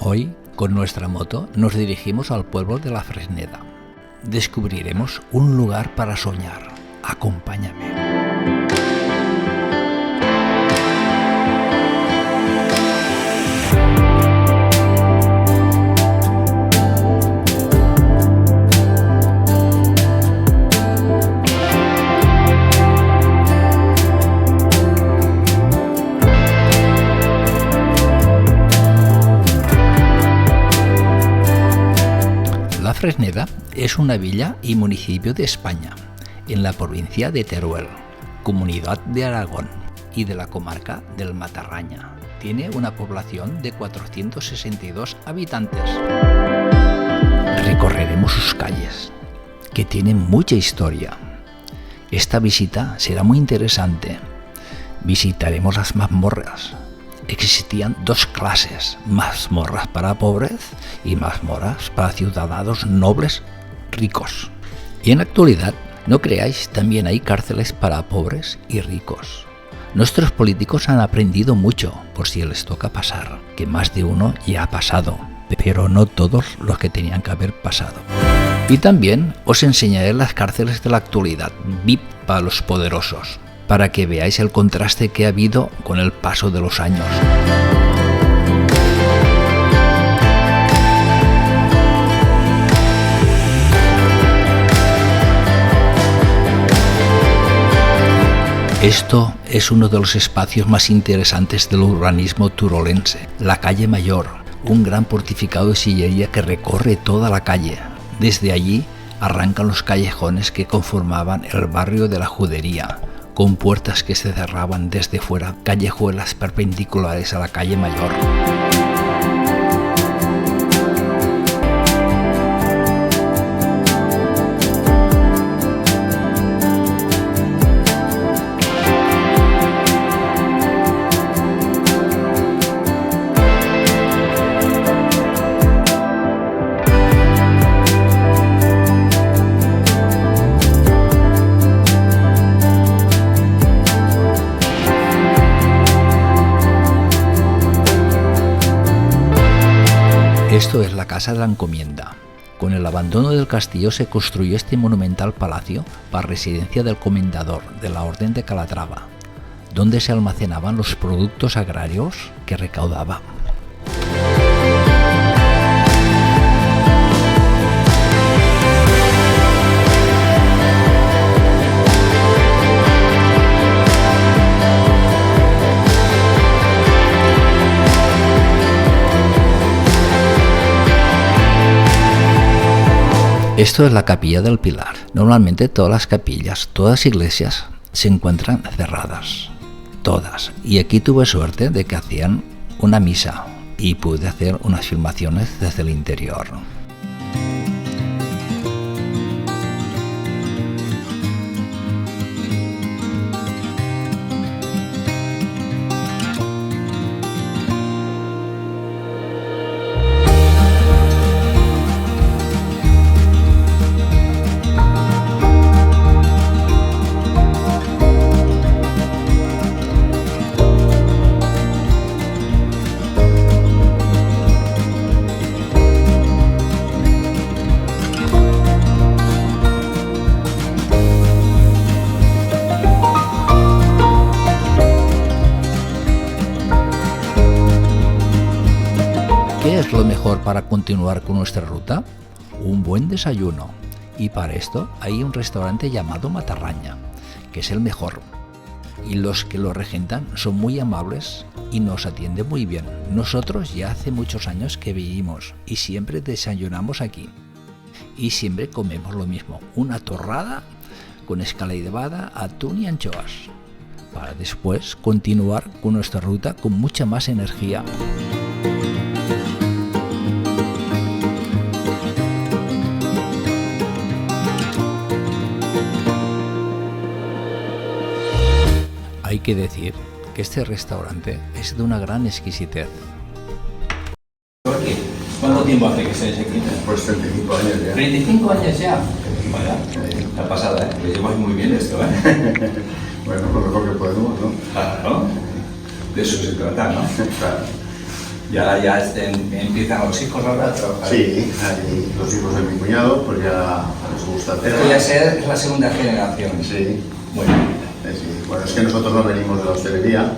Hoy, con nuestra moto, nos dirigimos al pueblo de La Fresneda. Descubriremos un lugar para soñar. Acompáñame. La Fresneda es una villa y municipio de España, en la provincia de Teruel, Comunidad de Aragón y de la comarca del Matarraña. Tiene una población de 462 habitantes. Recorreremos sus calles, que tienen mucha historia. Esta visita será muy interesante. Visitaremos las mazmorras. Existían dos clases, mazmorras para pobres y mazmorras para ciudadanos nobles ricos. Y en la actualidad, no creáis, también hay cárceles para pobres y ricos. Nuestros políticos han aprendido mucho, por si les toca pasar, que más de uno ya ha pasado, pero no todos los que tenían que haber pasado. Y también os enseñaré las cárceles de la actualidad, VIP para los poderosos, para que veáis el contraste que ha habido con el paso de los años. Esto es uno de los espacios más interesantes del urbanismo turolense, la calle Mayor, un gran portificado de sillería que recorre toda la calle. Desde allí arrancan los callejones que conformaban el barrio de la Judería, con puertas que se cerraban desde fuera, callejuelas perpendiculares a la calle Mayor. Esto es la Casa de la Encomienda. Con el abandono del castillo se construyó este monumental palacio para residencia del comendador de la Orden de Calatrava, donde se almacenaban los productos agrarios que recaudaba. Esto es la Capilla del Pilar. Normalmente todas las capillas, todas las iglesias se encuentran cerradas. Todas. Y aquí tuve suerte de que hacían una misa y pude hacer unas filmaciones desde el interior. ¿Qué es lo mejor para continuar con nuestra ruta? Un buen desayuno. Y para esto hay un restaurante llamado Matarraña, que es el mejor. Y los que lo regentan son muy amables y nos atienden muy bien. Nosotros ya hace muchos años que vivimos y siempre desayunamos aquí. Y siempre comemos lo mismo, una torrada con escalivada, atún y anchoas, para después continuar con nuestra ruta con mucha más energía. Hay que decir que este restaurante es de una gran exquisitez. ¿Cuánto tiempo hace que estáis aquí? Pues 35 años ya. 35 años ya. Vaya, está pasada, ¿eh? Lo lleváis muy bien esto, ¿eh? Bueno, pues lo mejor que podemos, ¿no? Claro, de eso se trata, ¿no? Claro. Y ahora ya empiezan los hijos ahora a trabajar. Sí, ahí los hijos de mi cuñado, pues ya les gusta hacer. Pero ya es la segunda generación. Sí. Bueno. Sí. Bueno, es que nosotros no venimos de la hostelería,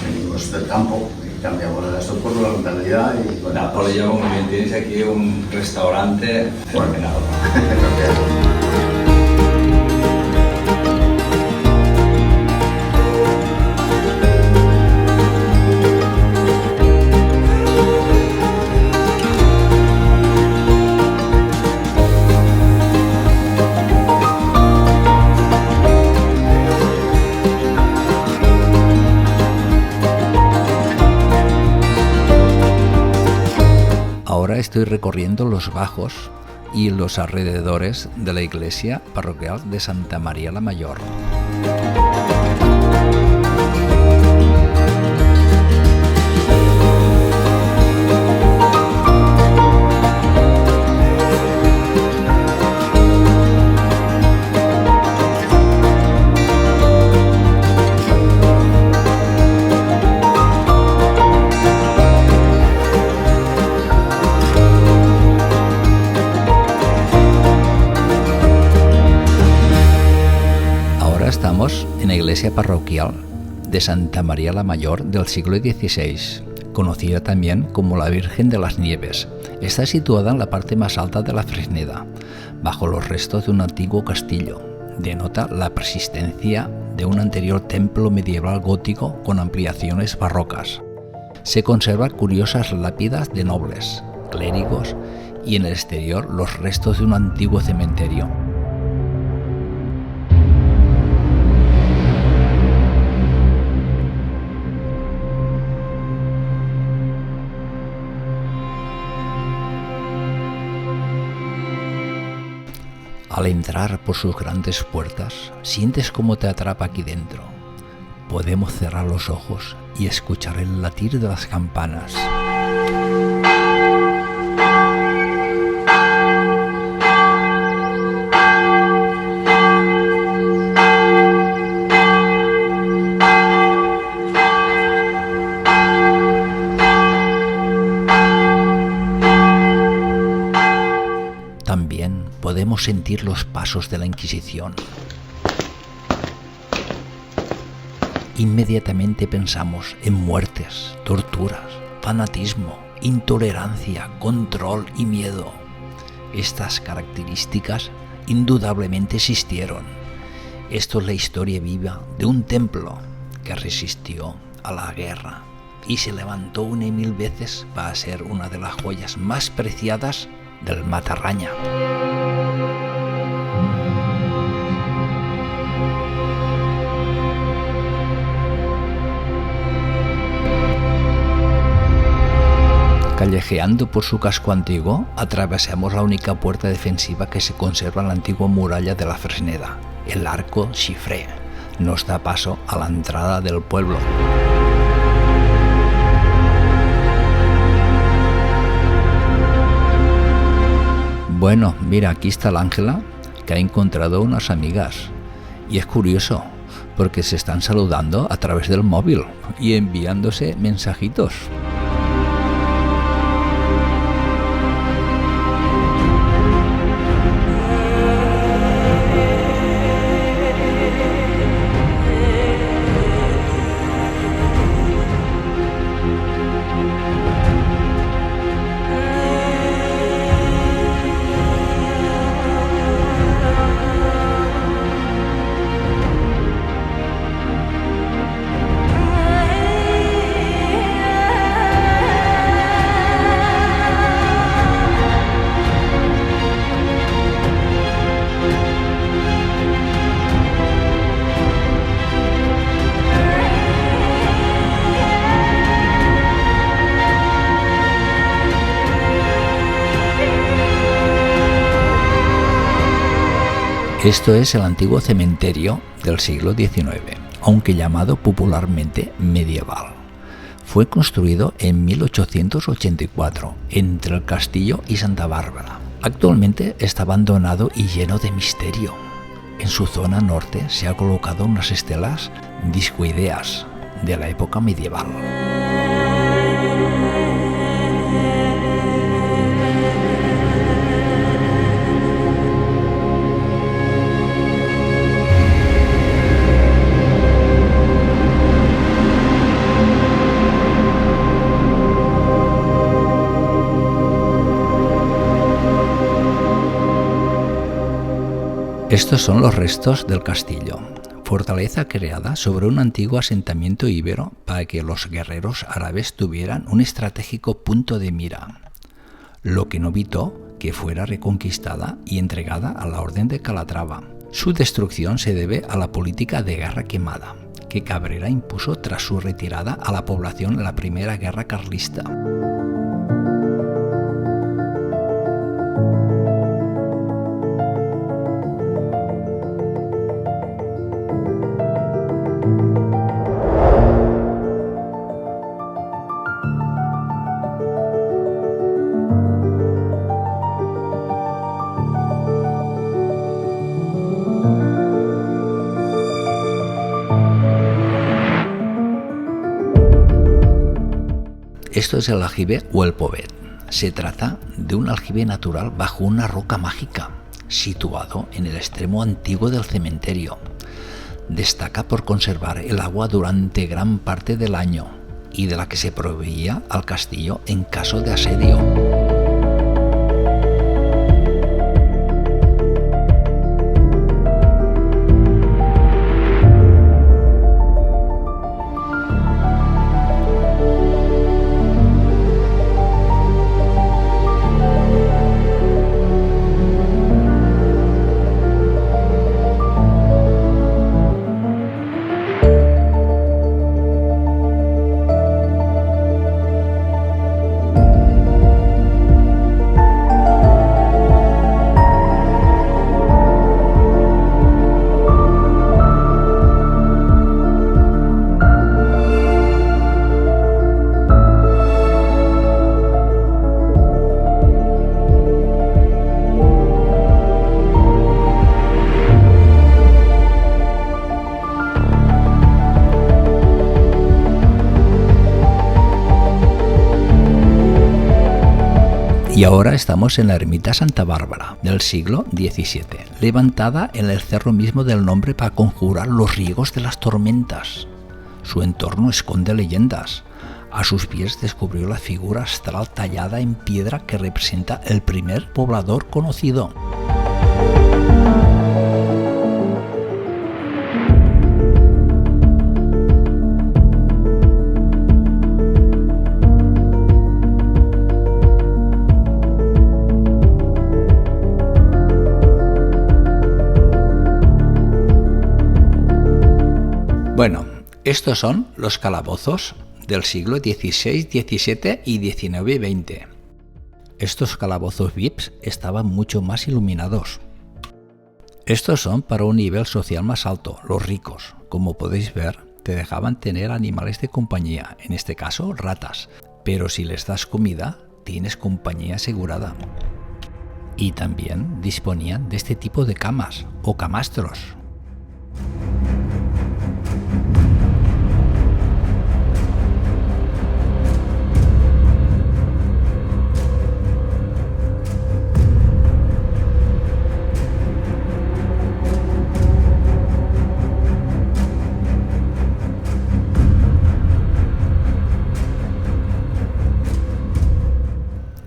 venimos del campo, y cambiamos de esto por la mentalidad y bueno. Pues lo llevo muy bien, tienes aquí un restaurante fenomenal. Ahora estoy recorriendo los bajos y los alrededores de la iglesia parroquial de Santa María la Mayor. Estamos en la iglesia parroquial de Santa María la Mayor del siglo XVI, conocida también como la Virgen de las Nieves. Está situada en la parte más alta de la Fresneda, bajo los restos de un antiguo castillo. Denota la persistencia de un anterior templo medieval gótico con ampliaciones barrocas. Se conservan curiosas lápidas de nobles, clérigos y en el exterior los restos de un antiguo cementerio. Al entrar por sus grandes puertas, sientes cómo te atrapa aquí dentro. Podemos cerrar los ojos y escuchar el latir de las campanas. También podemos sentir los pasos de la Inquisición. Inmediatamente pensamos en muertes, torturas, fanatismo, intolerancia, control y miedo. Estas características indudablemente existieron. Esto es la historia viva de un templo que resistió a la guerra y se levantó 1000 veces para ser una de las joyas más preciadas del Matarraña. Callejeando por su casco antiguo, atravesamos la única puerta defensiva que se conserva en la antigua muralla de la Fresneda. El arco Chifré nos da paso a la entrada del pueblo. Bueno, mira, aquí está la Ángela, que ha encontrado unas amigas. Y es curioso, porque se están saludando a través del móvil y enviándose mensajitos. Esto es el antiguo cementerio del siglo XIX, aunque llamado popularmente medieval. Fue construido en 1884 entre el castillo y Santa Bárbara. Actualmente está abandonado y lleno de misterio. En su zona norte se ha colocado unas estelas discoideas de la época medieval. Estos son los restos del castillo, fortaleza creada sobre un antiguo asentamiento íbero para que los guerreros árabes tuvieran un estratégico punto de mira, lo que no evitó que fuera reconquistada y entregada a la Orden de Calatrava. Su destrucción se debe a la política de guerra quemada, que Cabrera impuso tras su retirada a la población en la Primera Guerra Carlista. Esto es el aljibe o el Pobet. Se trata de un aljibe natural bajo una roca mágica, situado en el extremo antiguo del cementerio. Destaca por conservar el agua durante gran parte del año y de la que se proveía al castillo en caso de asedio. Y ahora estamos en la ermita Santa Bárbara del siglo XVII, levantada en el cerro mismo del nombre para conjurar los riegos de las tormentas. Su entorno esconde leyendas. A sus pies descubrió la figura astral tallada en piedra que representa el primer poblador conocido. Bueno, estos son los calabozos del siglo XVI, XVII y XIX y XX. Estos calabozos VIPs estaban mucho más iluminados. Estos son para un nivel social más alto, los ricos. Como podéis ver, te dejaban tener animales de compañía, en este caso ratas, pero si les das comida, tienes compañía asegurada. Y también disponían de este tipo de camas o camastros.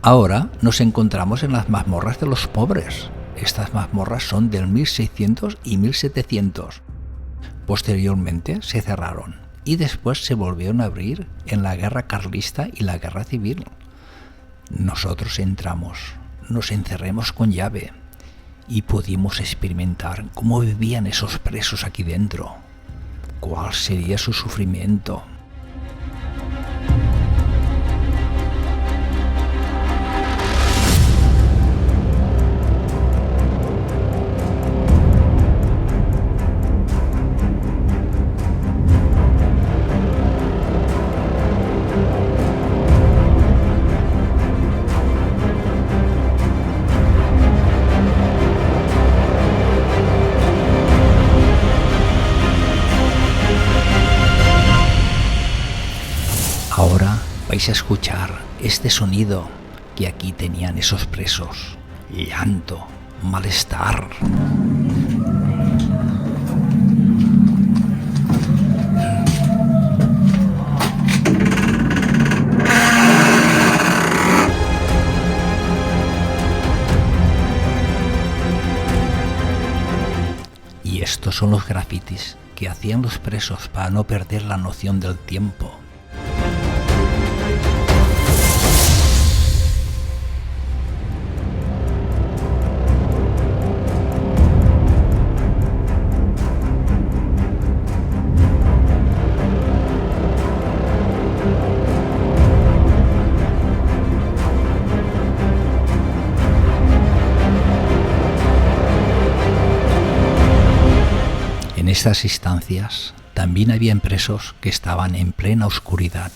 Ahora nos encontramos en las mazmorras de los pobres. Estas mazmorras son del 1600 y 1700. Posteriormente se cerraron y después se volvieron a abrir en la guerra carlista y la guerra civil. Nosotros entramos, nos encerramos con llave y pudimos experimentar cómo vivían esos presos aquí dentro. ¿Cuál sería su sufrimiento? Ahora vais a escuchar este sonido que aquí tenían esos presos. Llanto, malestar. son los grafitis que hacían los presos para no perder la noción del tiempo. En estas instancias también había presos que estaban en plena oscuridad.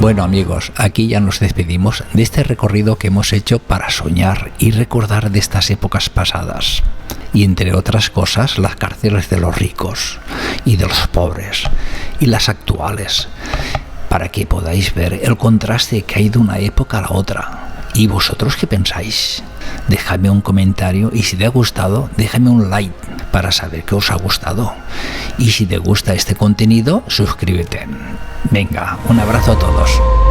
Bueno amigos, aquí ya nos despedimos de este recorrido que hemos hecho para soñar y recordar de estas épocas pasadas. Y entre otras cosas, las cárceles de los ricos y de los pobres y las actuales, para que podáis ver el contraste que hay de una época a la otra. ¿Y vosotros qué pensáis? Dejadme un comentario y si te ha gustado, déjame un like para saber que os ha gustado. Y si te gusta este contenido, suscríbete. Venga, un abrazo a todos.